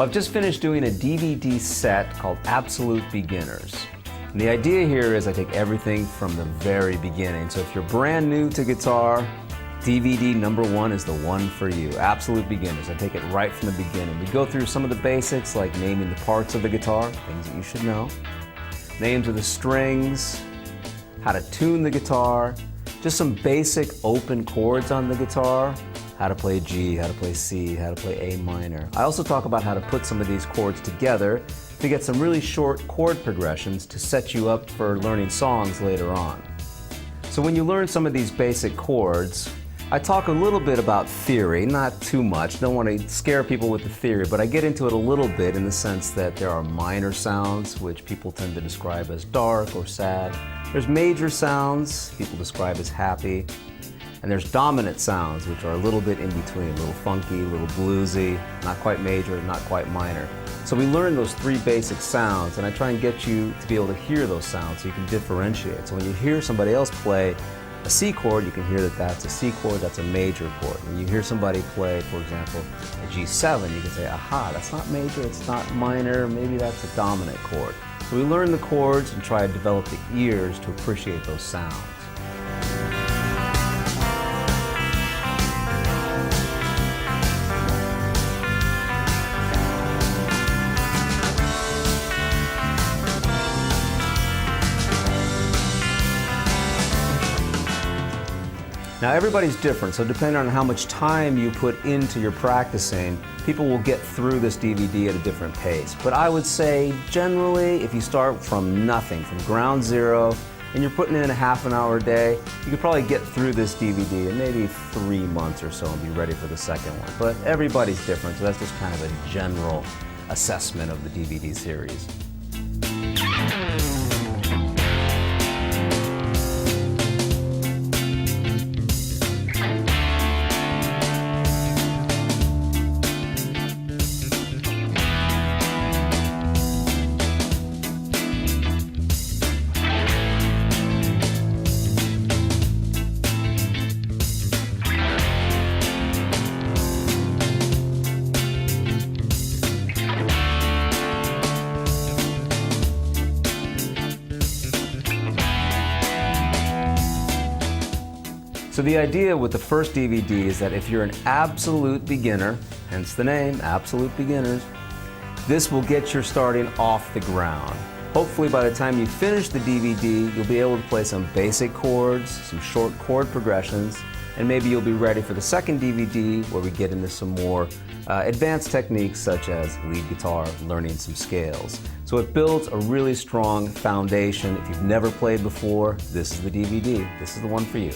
Well, I've just finished doing a DVD set called Absolute Beginners. And the idea here is I take everything from the very beginning. So if you're brand new to guitar, DVD number 1 is the one for you. Absolute Beginners. I take it right from the beginning. We go through some of the basics like naming the parts of the guitar, things that you should know, names of the strings, how to tune the guitar, just some basic open chords on the guitar, how to play G, how to play C, how to play A minor. I also talk about how to put some of these chords together to get some really short chord progressions to set you up for learning songs later on. So when you learn some of these basic chords, I talk a little bit about theory, not too much, don't want to scare people with the theory, but I get into it a little bit in the sense that there are minor sounds, which people tend to describe as dark or sad. There's major sounds, people describe as happy. And there's dominant sounds, which are a little bit in between, a little funky, a little bluesy, not quite major, not quite minor. So we learn those 3 basic sounds, and I try and get you to be able to hear those sounds so you can differentiate. So when you hear somebody else play a C chord, you can hear that that's a C chord, that's a major chord. When you hear somebody play, for example, a G7, you can say, aha, that's not major, it's not minor, maybe that's a dominant chord. So we learn the chords and try to develop the ears to appreciate those sounds. Now everybody's different, so depending on how much time you put into your practicing, people will get through this DVD at a different pace. But I would say generally, if you start from nothing, from ground zero, and you're putting in a half an hour a day, you could probably get through this DVD in maybe 3 months or so and be ready for the second one. But everybody's different, so that's just kind of a general assessment of the DVD series. So the idea with the first DVD is that if you're an absolute beginner, hence the name, Absolute Beginners, this will get your starting off the ground. Hopefully by the time you finish the DVD, you'll be able to play some basic chords, some short chord progressions, and maybe you'll be ready for the second DVD where we get into some more advanced techniques such as lead guitar, learning some scales. So it builds a really strong foundation. If you've never played before, this is the DVD. This is the one for you.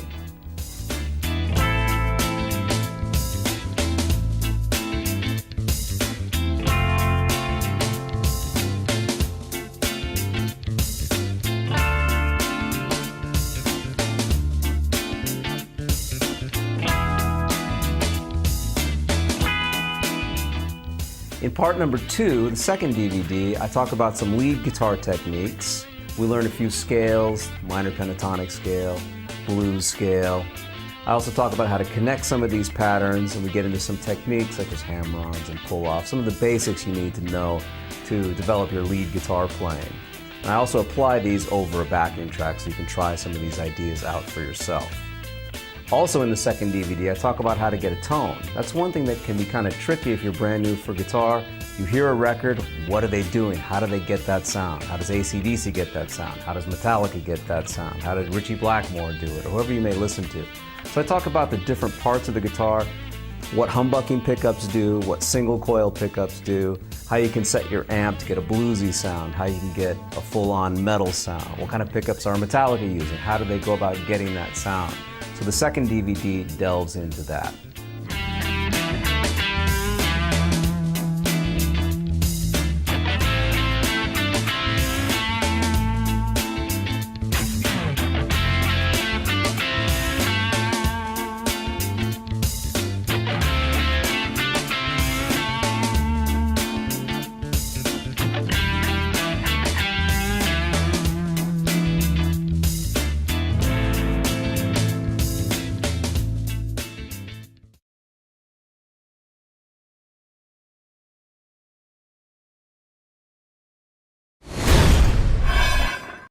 In part number 2, the second DVD, I talk about some lead guitar techniques. We learn a few scales, minor pentatonic scale, blues scale. I also talk about how to connect some of these patterns, and we get into some techniques such as hammer-ons and pull-offs, some of the basics you need to know to develop your lead guitar playing. And I also apply these over a backing track so you can try some of these ideas out for yourself. Also in the second DVD, I talk about how to get a tone. That's one thing that can be kind of tricky if you're brand new for guitar. You hear a record, what are they doing? How do they get that sound? How does AC/DC get that sound? How does Metallica get that sound? How did Ritchie Blackmore do it? Or whoever you may listen to. So I talk about the different parts of the guitar, what humbucking pickups do, what single coil pickups do, how you can set your amp to get a bluesy sound, how you can get a full-on metal sound, what kind of pickups are Metallica using, how do they go about getting that sound. So the second DVD delves into that.